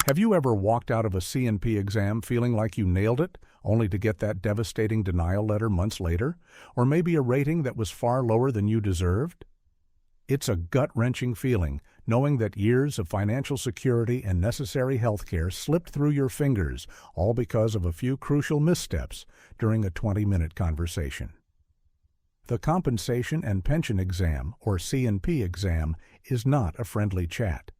Have you ever walked out of a C&P exam feeling like you nailed it, only to get that devastating denial letter months later, or maybe a rating that was far lower than you deserved? It's a gut-wrenching feeling, knowing that years of financial security and necessary health care slipped through your fingers, all because of a few crucial missteps during a 20-minute conversation. The Compensation and Pension Exam, or C&P exam, is not a friendly chat.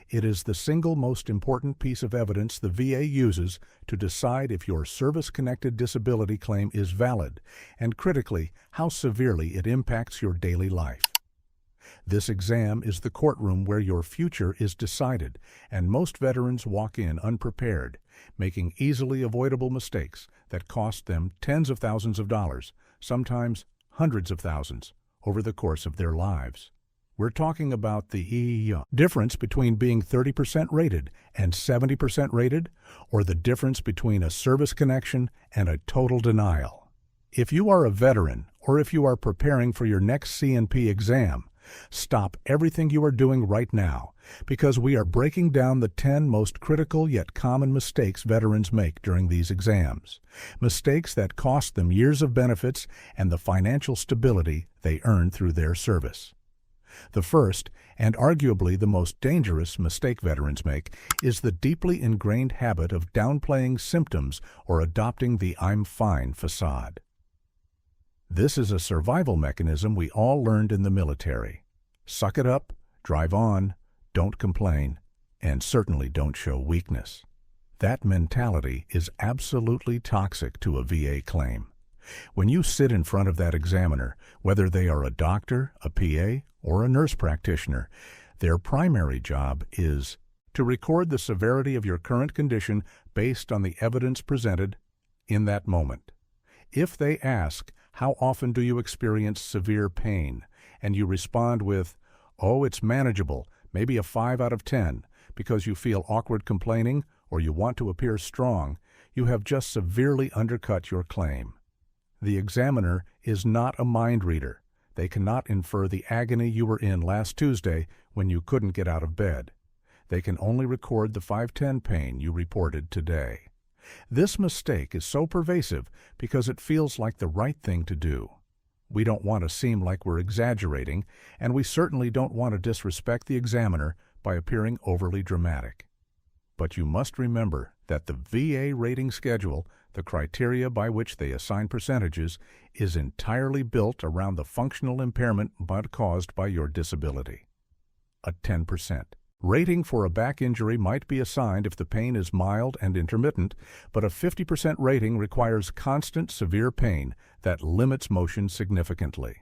It is the single most important piece of evidence the VA uses to decide if your service-connected disability claim is valid, and critically, how severely it impacts your daily life. This exam is the courtroom where your future is decided, and most veterans walk in unprepared, making easily avoidable mistakes that cost them tens of thousands of dollars, sometimes hundreds of thousands, over the course of their lives. We're talking about the difference between being 30% rated and 70% rated, or the difference between a service connection and a total denial. If you are a veteran, or if you are preparing for your next C&P exam, stop everything you are doing right now, because we are breaking down the 10 most critical yet common mistakes veterans make during these exams. Mistakes that cost them years of benefits and the financial stability they earn through their service. The first, and arguably the most dangerous mistake veterans make, is the deeply ingrained habit of downplaying symptoms or adopting the "I'm fine" facade. This is a survival mechanism we all learned in the military. Suck it up, drive on, don't complain, and certainly don't show weakness. That mentality is absolutely toxic to a VA claim. When you sit in front of that examiner, whether they are a doctor, a PA, or a nurse practitioner, their primary job is to record the severity of your current condition based on the evidence presented in that moment. If they ask, "How often do you experience severe pain?" and you respond with, "Oh, it's manageable, maybe a 5 out of 10, because you feel awkward complaining or you want to appear strong," you have just severely undercut your claim. The examiner is not a mind reader. They cannot infer the agony you were in last Tuesday when you couldn't get out of bed. They can only record the 510 pain you reported today. This mistake is so pervasive because it feels like the right thing to do. We don't want to seem like we're exaggerating, and we certainly don't want to disrespect the examiner by appearing overly dramatic. But you must remember that the VA rating schedule, the criteria by which they assign percentages, is entirely built around the functional impairment caused by your disability. A 10% rating for a back injury might be assigned if the pain is mild and intermittent, but a 50% rating requires constant severe pain that limits motion significantly.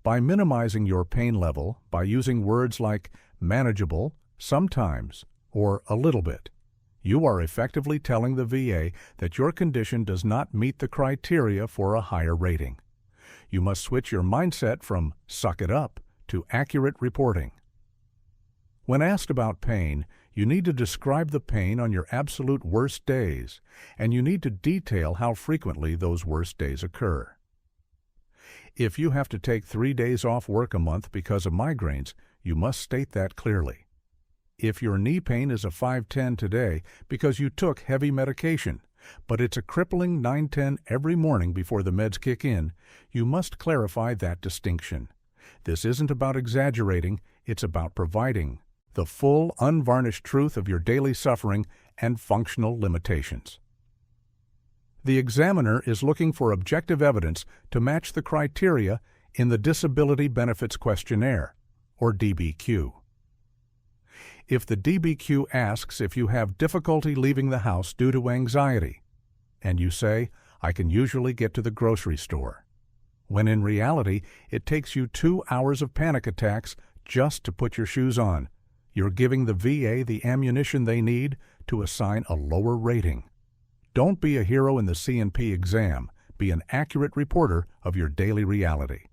By minimizing your pain level by using words like manageable, sometimes, or a little bit, you are effectively telling the VA that your condition does not meet the criteria for a higher rating. You must switch your mindset from "suck it up" to accurate reporting. When asked about pain, you need to describe the pain on your absolute worst days, and you need to detail how frequently those worst days occur. If you have to take 3 days off work a month because of migraines, you must state that clearly. If your knee pain is a 510 today because you took heavy medication, but it's a crippling 910 every morning before the meds kick in, you must clarify that distinction. This isn't about exaggerating, it's about providing the full, unvarnished truth of your daily suffering and functional limitations. The examiner is looking for objective evidence to match the criteria in the Disability Benefits Questionnaire, or DBQ. If the DBQ asks if you have difficulty leaving the house due to anxiety, and you say, "I can usually get to the grocery store," when in reality it takes you 2 hours of panic attacks just to put your shoes on, you're giving the VA the ammunition they need to assign a lower rating. Don't be a hero in the C&P exam. Be an accurate reporter of your daily reality.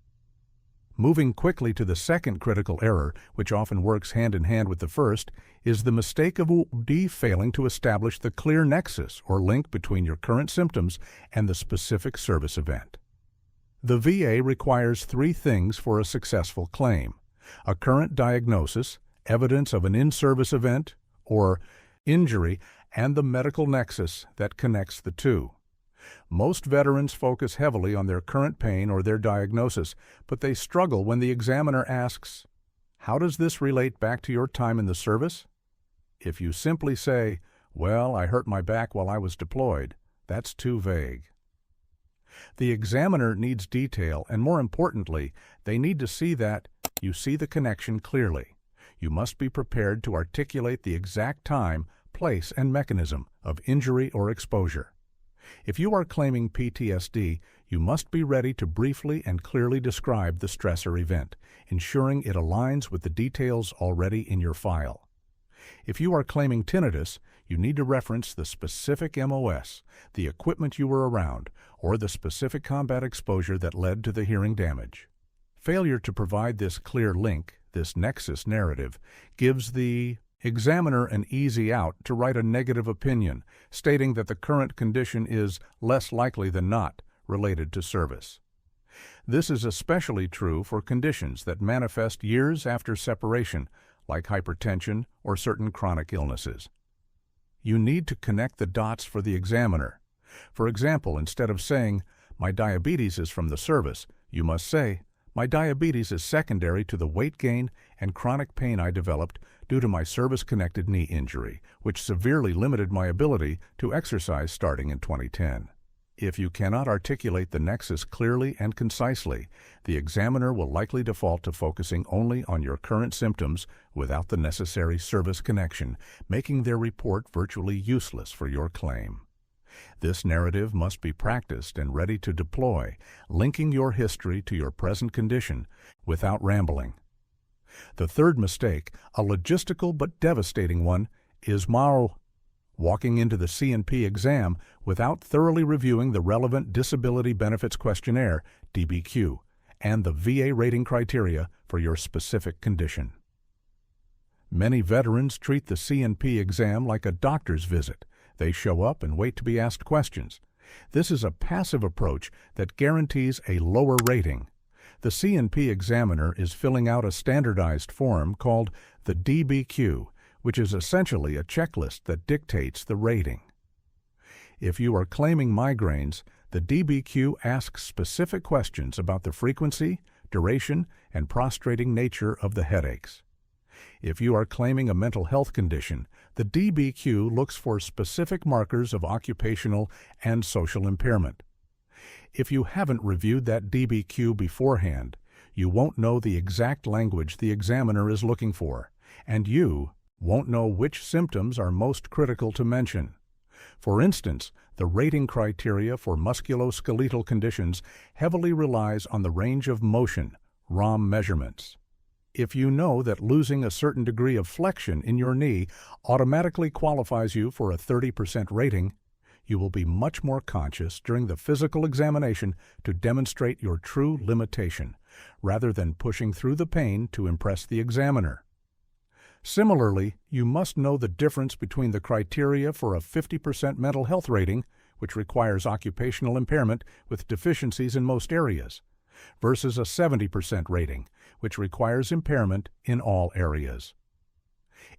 Moving quickly to the second critical error, which often works hand in hand with the first, is the mistake of failing to establish the clear nexus or link between your current symptoms and the specific service event. The VA requires 3 things for a successful claim: a current diagnosis, evidence of an in-service event, or injury and the medical nexus that connects the two. Most veterans focus heavily on their current pain or their diagnosis, but they struggle when the examiner asks, "How does this relate back to your time in the service?" If you simply say, "Well, I hurt my back while I was deployed," that's too vague. The examiner needs detail, and more importantly, they need to see that you see the connection clearly. You must be prepared to articulate the exact time, place, and mechanism of injury or exposure. If you are claiming PTSD, you must be ready to briefly and clearly describe the stressor event, ensuring it aligns with the details already in your file. If you are claiming tinnitus, you need to reference the specific MOS, the equipment you were around, or the specific combat exposure that led to the hearing damage. Failure to provide this clear link, this nexus narrative, gives the examiner an easy out to write a negative opinion, stating that the current condition is less likely than not related to service. This is especially true for conditions that manifest years after separation, like hypertension or certain chronic illnesses. You need to connect the dots for the examiner. For example, instead of saying, "My diabetes is from the service," you must say, "My diabetes is secondary to the weight gain and chronic pain I developed due to my service-connected knee injury, which severely limited my ability to exercise starting in 2010. If you cannot articulate the nexus clearly and concisely, the examiner will likely default to focusing only on your current symptoms without the necessary service connection, making their report virtually useless for your claim. This narrative must be practiced and ready to deploy, linking your history to your present condition without rambling. The third mistake, a logistical but devastating one, is walking into the C&P exam without thoroughly reviewing the relevant Disability Benefits Questionnaire, DBQ, and the VA rating criteria for your specific condition. Many veterans treat the C&P exam like a doctor's visit. They show up and wait to be asked questions. This is a passive approach that guarantees a lower rating. The C&P examiner is filling out a standardized form called the DBQ, which is essentially a checklist that dictates the rating. If you are claiming migraines, the DBQ asks specific questions about the frequency, duration, and prostrating nature of the headaches. If you are claiming a mental health condition, the DBQ looks for specific markers of occupational and social impairment. If you haven't reviewed that DBQ beforehand, you won't know the exact language the examiner is looking for, and you won't know which symptoms are most critical to mention. For instance, the rating criteria for musculoskeletal conditions heavily relies on the range of motion, ROM measurements. If you know that losing a certain degree of flexion in your knee automatically qualifies you for a 30% rating, you will be much more conscious during the physical examination to demonstrate your true limitation, rather than pushing through the pain to impress the examiner. Similarly, you must know the difference between the criteria for a 50% mental health rating, which requires occupational impairment with deficiencies in most areas, versus a 70% rating, which requires impairment in all areas.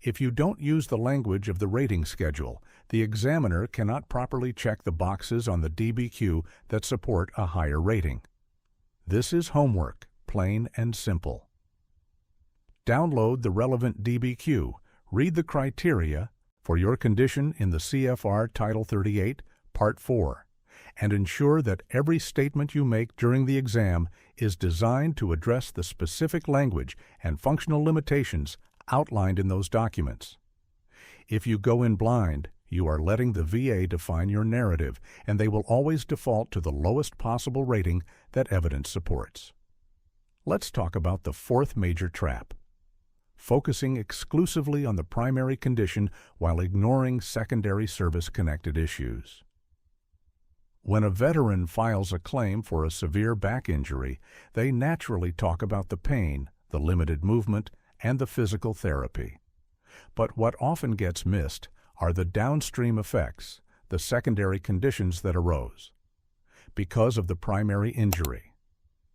If you don't use the language of the rating schedule, the examiner cannot properly check the boxes on the DBQ that support a higher rating. This is homework, plain and simple. Download the relevant DBQ, read the criteria for your condition in the CFR Title 38, Part 4, and ensure that every statement you make during the exam is designed to address the specific language and functional limitations outlined in those documents. If you go in blind, you are letting the VA define your narrative, and they will always default to the lowest possible rating that evidence supports. Let's talk about the fourth major trap: focusing exclusively on the primary condition while ignoring secondary service-connected issues. When a veteran files a claim for a severe back injury, they naturally talk about the pain, the limited movement, and the physical therapy. But what often gets missed are the downstream effects, the secondary conditions that arose because of the primary injury.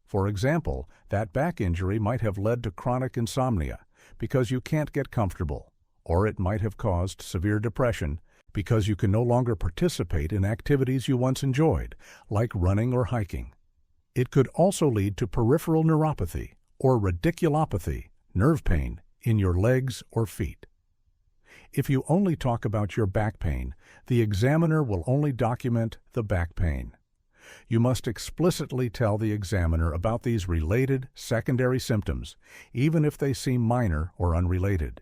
For example, that back injury might have led to chronic insomnia because you can't get comfortable, or it might have caused severe depression because you can no longer participate in activities you once enjoyed, like running or hiking. It could also lead to peripheral neuropathy or radiculopathy, nerve pain, in your legs or feet. If you only talk about your back pain, the examiner will only document the back pain. You must explicitly tell the examiner about these related secondary symptoms, even if they seem minor or unrelated.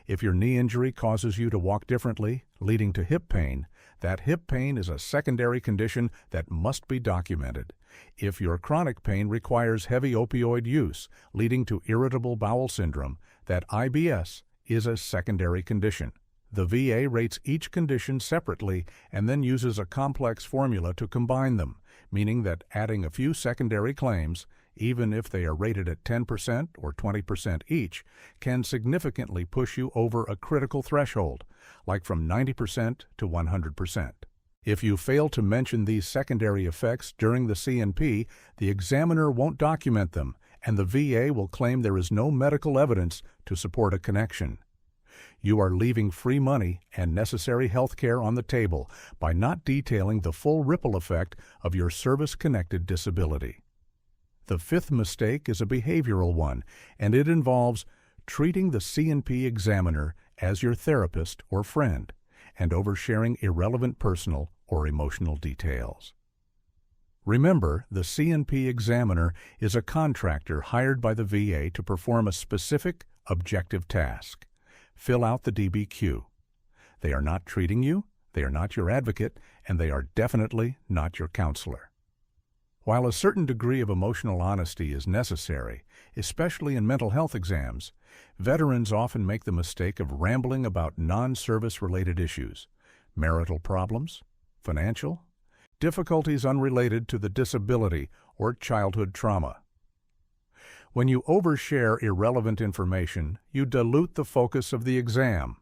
If your knee injury causes you to walk differently, leading to hip pain, that hip pain is a secondary condition that must be documented. If your chronic pain requires heavy opioid use, leading to irritable bowel syndrome, that IBS is a secondary condition. The VA rates each condition separately and then uses a complex formula to combine them, meaning that adding a few secondary claims, even if they are rated at 10% or 20% each, can significantly push you over a critical threshold, like from 90% to 100%. If you fail to mention these secondary effects during the C&P, the examiner won't document them, and the VA will claim there is no medical evidence to support a connection. You are leaving free money and necessary health care on the table by not detailing the full ripple effect of your service-connected disability. The fifth mistake is a behavioral one, and it involves treating the C&P examiner as your therapist or friend and oversharing irrelevant personal or emotional details. Remember, the C&P examiner is a contractor hired by the VA to perform a specific, objective task. Fill out the DBQ. They are not treating you, they are not your advocate, and they are definitely not your counselor. While a certain degree of emotional honesty is necessary, especially in mental health exams, veterans often make the mistake of rambling about non-service-related issues, marital problems, financial, difficulties unrelated to the disability or childhood trauma. When you overshare irrelevant information, you dilute the focus of the exam.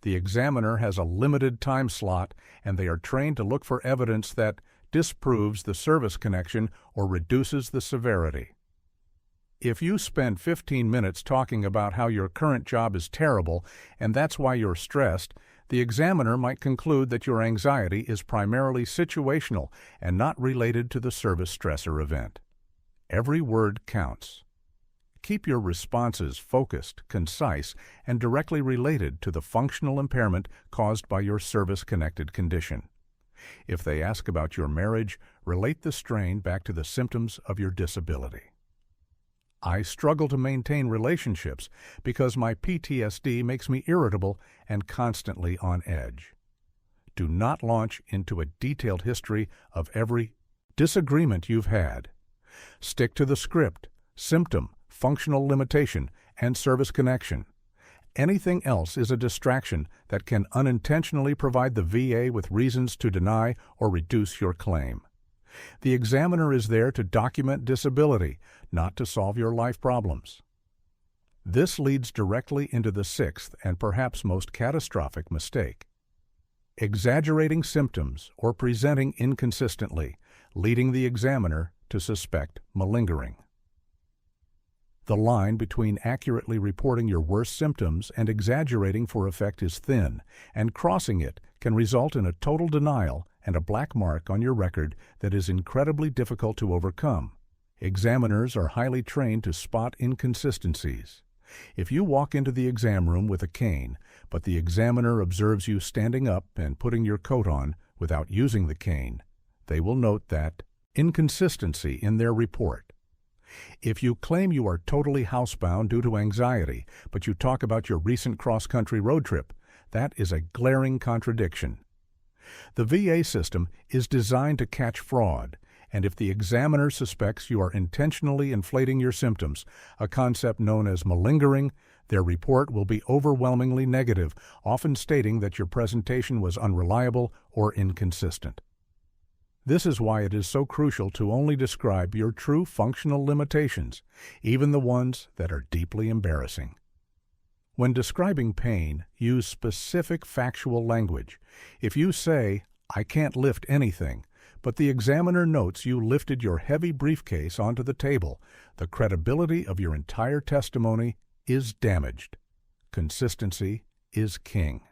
The examiner has a limited time slot, and they are trained to look for evidence that disproves the service connection or reduces the severity. If you spend 15 minutes talking about how your current job is terrible and that's why you're stressed, the examiner might conclude that your anxiety is primarily situational and not related to the service stressor event. Every word counts. Keep your responses focused, concise, and directly related to the functional impairment caused by your service-connected condition. If they ask about your marriage, relate the strain back to the symptoms of your disability. I struggle to maintain relationships because my PTSD makes me irritable and constantly on edge. Do not launch into a detailed history of every disagreement you've had. Stick to the script, symptom, functional limitation, and service connection. Anything else is a distraction that can unintentionally provide the VA with reasons to deny or reduce your claim. The examiner is there to document disability, not to solve your life problems. This leads directly into the sixth and perhaps most catastrophic mistake: exaggerating symptoms or presenting inconsistently, leading the examiner to suspect malingering. The line between accurately reporting your worst symptoms and exaggerating for effect is thin, and crossing it can result in a total denial and a black mark on your record that is incredibly difficult to overcome. Examiners are highly trained to spot inconsistencies. If you walk into the exam room with a cane, but the examiner observes you standing up and putting your coat on without using the cane, they will note that inconsistency in their report. If you claim you are totally housebound due to anxiety, but you talk about your recent cross-country road trip, that is a glaring contradiction. The VA system is designed to catch fraud, and if the examiner suspects you are intentionally inflating your symptoms, a concept known as malingering, their report will be overwhelmingly negative, often stating that your presentation was unreliable or inconsistent. This is why it is so crucial to only describe your true functional limitations, even the ones that are deeply embarrassing. When describing pain, use specific factual language. If you say, "I can't lift anything," but the examiner notes you lifted your heavy briefcase onto the table, the credibility of your entire testimony is damaged. Consistency is king.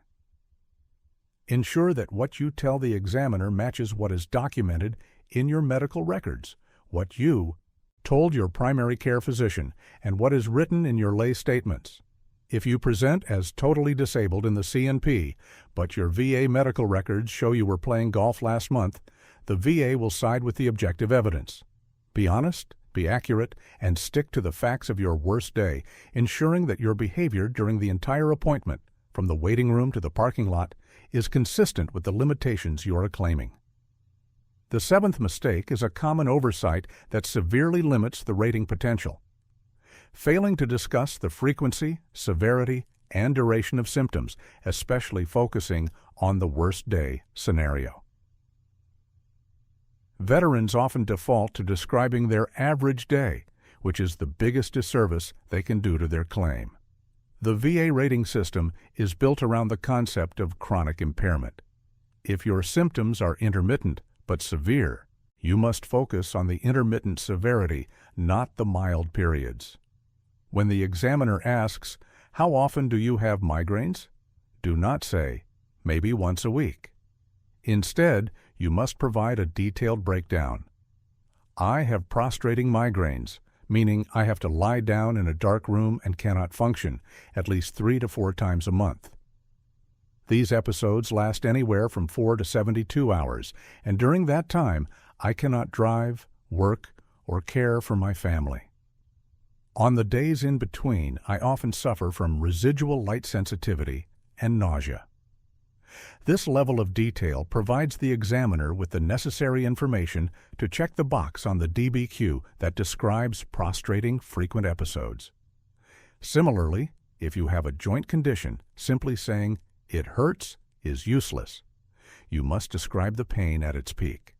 Ensure that what you tell the examiner matches what is documented in your medical records, what you told your primary care physician, and what is written in your lay statements. If you present as totally disabled in the C&P, but your VA medical records show you were playing golf last month, the VA will side with the objective evidence. Be honest, be accurate, and stick to the facts of your worst day, ensuring that your behavior during the entire appointment, from the waiting room to the parking lot, is consistent with the limitations you are claiming. The seventh mistake is a common oversight that severely limits the rating potential. Failing to discuss the frequency, severity, and duration of symptoms, especially focusing on the worst day scenario. Veterans often default to describing their average day, which is the biggest disservice they can do to their claim. The VA rating system is built around the concept of chronic impairment. If your symptoms are intermittent but severe, you must focus on the intermittent severity, not the mild periods. When the examiner asks, "How often do you have migraines?" do not say, "Maybe once a week." Instead, you must provide a detailed breakdown. "I have prostrating migraines," meaning I have to lie down in a dark room and cannot function, at least 3 to 4 times a month. These episodes last anywhere from 4 to 72 hours, and during that time, I cannot drive, work, or care for my family. On the days in between, I often suffer from residual light sensitivity and nausea. This level of detail provides the examiner with the necessary information to check the box on the DBQ that describes prostrating frequent episodes. Similarly, if you have a joint condition, simply saying, "It hurts," is useless. You must describe the pain at its peak.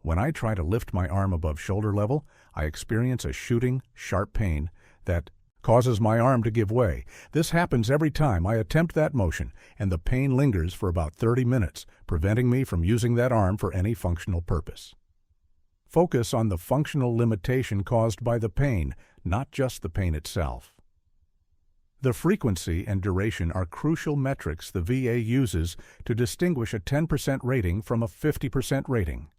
When I try to lift my arm above shoulder level, I experience a shooting, sharp pain that causes my arm to give way. This happens every time I attempt that motion, and the pain lingers for about 30 minutes, preventing me from using that arm for any functional purpose. Focus on the functional limitation caused by the pain, not just the pain itself. The frequency and duration are crucial metrics the VA uses to distinguish a 10% rating from a 50% rating.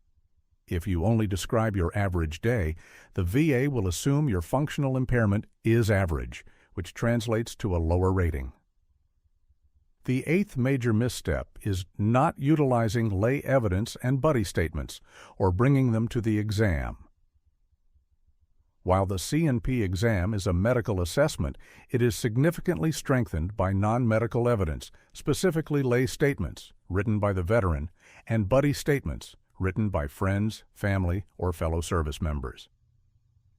If you only describe your average day, the VA will assume your functional impairment is average, which translates to a lower rating. The eighth major misstep is not utilizing lay evidence and buddy statements, or bringing them to the exam. While the C&P exam is a medical assessment, it is significantly strengthened by non-medical evidence, specifically lay statements, written by the veteran, and buddy statements, written by friends, family, or fellow service members.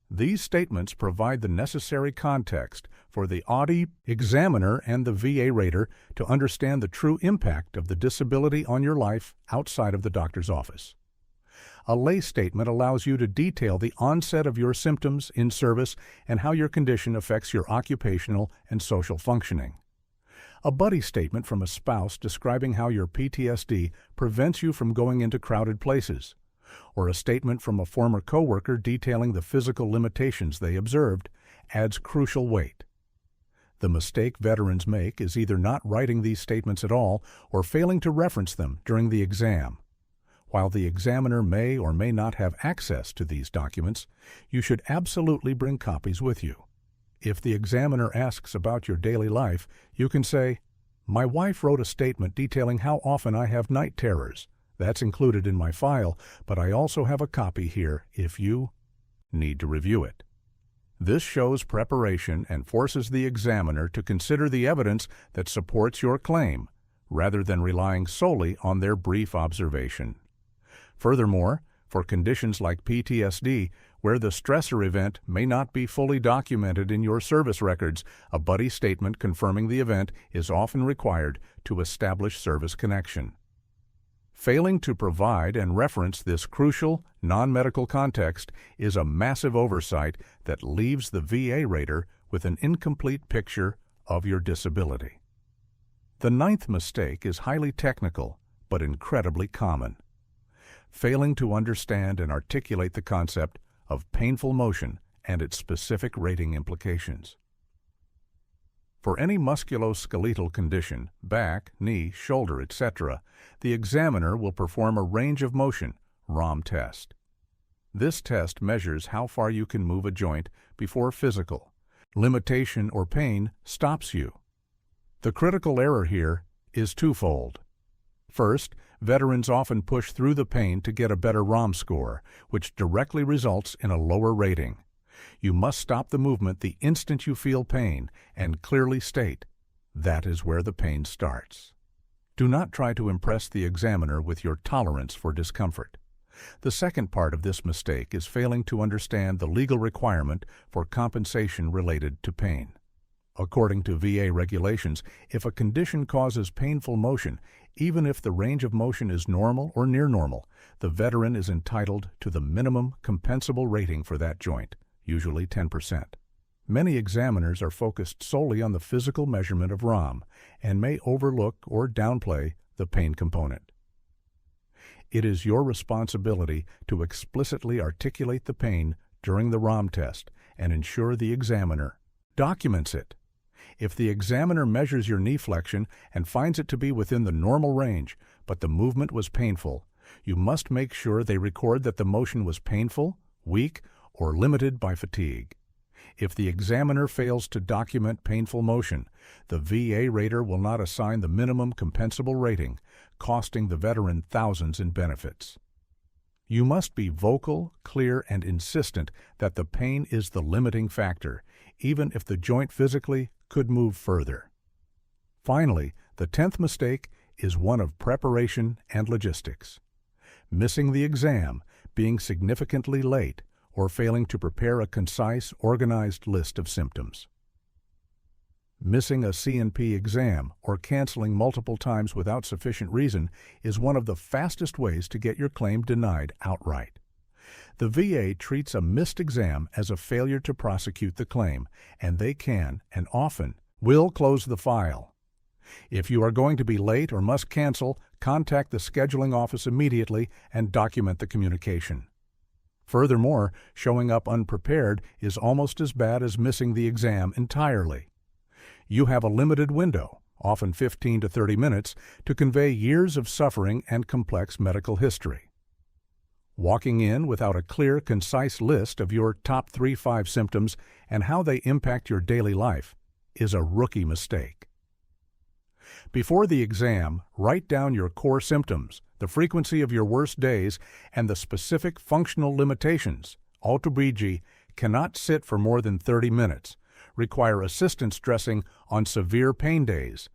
These statements provide the necessary context for the audit examiner and the VA rater to understand the true impact of the disability on your life outside of the doctor's office. A lay statement allows you to detail the onset of your symptoms in service and how your condition affects your occupational and social functioning. A buddy statement from a spouse describing how your PTSD prevents you from going into crowded places, or a statement from a former coworker detailing the physical limitations they observed, adds crucial weight. The mistake veterans make is either not writing these statements at all or failing to reference them during the exam. While the examiner may or may not have access to these documents, you should absolutely bring copies with you. If the examiner asks about your daily life, you can say, "My wife wrote a statement detailing how often I have night terrors. That's included in my file, but I also have a copy here if you need to review it." This shows preparation and forces the examiner to consider the evidence that supports your claim, rather than relying solely on their brief observation. Furthermore, for conditions like PTSD, where the stressor event may not be fully documented in your service records, a buddy statement confirming the event is often required to establish service connection. Failing to provide and reference this crucial, non-medical context is a massive oversight that leaves the VA rater with an incomplete picture of your disability. The ninth mistake is highly technical, but incredibly common. Failing to understand and articulate the concept of painful motion and its specific rating implications. For any musculoskeletal condition, back, knee, shoulder, etc., the examiner will perform a range of motion, ROM test. This test measures how far you can move a joint before physical limitation or pain stops you. The critical error here is twofold. First, veterans often push through the pain to get a better ROM score, which directly results in a lower rating. You must stop the movement the instant you feel pain and clearly state, "That is where the pain starts." Do not try to impress the examiner with your tolerance for discomfort. The second part of this mistake is failing to understand the legal requirement for compensation related to pain. According to VA regulations, if a condition causes painful motion, even if the range of motion is normal or near normal, the veteran is entitled to the minimum compensable rating for that joint, usually 10%. Many examiners are focused solely on the physical measurement of ROM and may overlook or downplay the pain component. It is your responsibility to explicitly articulate the pain during the ROM test and ensure the examiner documents it. If the examiner measures your knee flexion and finds it to be within the normal range, but the movement was painful, you must make sure they record that the motion was painful, weak, or limited by fatigue. If the examiner fails to document painful motion, the VA rater will not assign the minimum compensable rating, costing the veteran thousands in benefits. You must be vocal, clear, and insistent that the pain is the limiting factor, even if the joint physically could move further. Finally, the 10th mistake is one of preparation and logistics. Missing the exam, being significantly late, or failing to prepare a concise, organized list of symptoms. Missing a C&P exam or canceling multiple times without sufficient reason is one of the fastest ways to get your claim denied outright. The VA treats a missed exam as a failure to prosecute the claim, and they can, and often, will close the file. If you are going to be late or must cancel, contact the scheduling office immediately and document the communication. Furthermore, showing up unprepared is almost as bad as missing the exam entirely. You have a limited window, often 15 to 30 minutes, to convey years of suffering and complex medical history. Walking in without a clear, concise list of your top 3-5 symptoms and how they impact your daily life is a rookie mistake. Before the exam, write down your core symptoms, the frequency of your worst days, and the specific functional limitations. Autobrigi cannot sit for more than 30 minutes, require assistance dressing on severe pain days,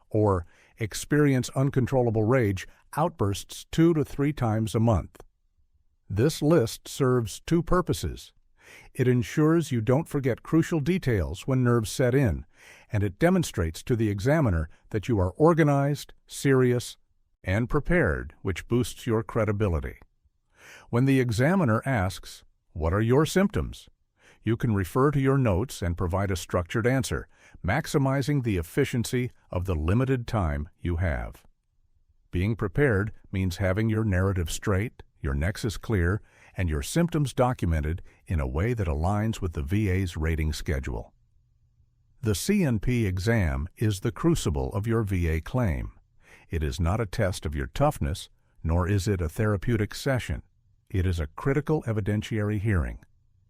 or experience uncontrollable rage outbursts 2 to 3 times a month. This list serves 2 purposes. It ensures you don't forget crucial details when nerves set in, and it demonstrates to the examiner that you are organized, serious, and prepared, which boosts your credibility. When the examiner asks, "What are your symptoms?" you can refer to your notes and provide a structured answer, maximizing the efficiency of the limited time you have. Being prepared means having your narrative straight, your nexus clear, and your symptoms documented in a way that aligns with the VA's rating schedule. The C&P exam is the crucible of your VA claim. It is not a test of your toughness, nor is it a therapeutic session. It is a critical evidentiary hearing.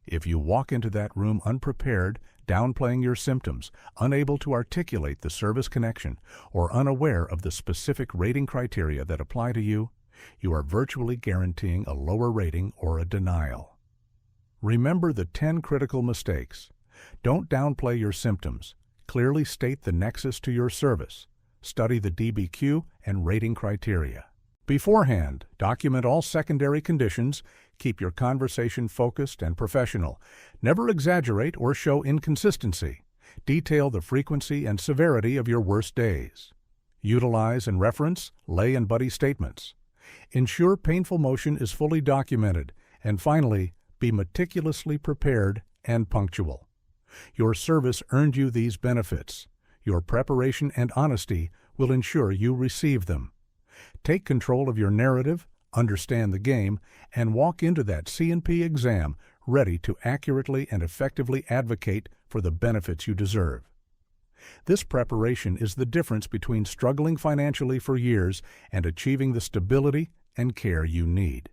If you walk into that room unprepared, downplaying your symptoms, unable to articulate the service connection, or unaware of the specific rating criteria that apply to you, you are virtually guaranteeing a lower rating or a denial. Remember the 10 critical mistakes. Don't downplay your symptoms. Clearly state the nexus to your service. Study the DBQ and rating criteria. Beforehand, document all secondary conditions. Keep your conversation focused and professional. Never exaggerate or show inconsistency. Detail the frequency and severity of your worst days. Utilize and reference lay and buddy statements. Ensure painful motion is fully documented. And finally, be meticulously prepared and punctual. Your service earned you these benefits. Your preparation and honesty will ensure you receive them. Take control of your narrative, understand the game, and walk into that C&P exam ready to accurately and effectively advocate for the benefits you deserve. This preparation is the difference between struggling financially for years and achieving the stability and care you need.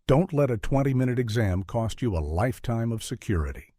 Don't let a 20-minute exam cost you a lifetime of security.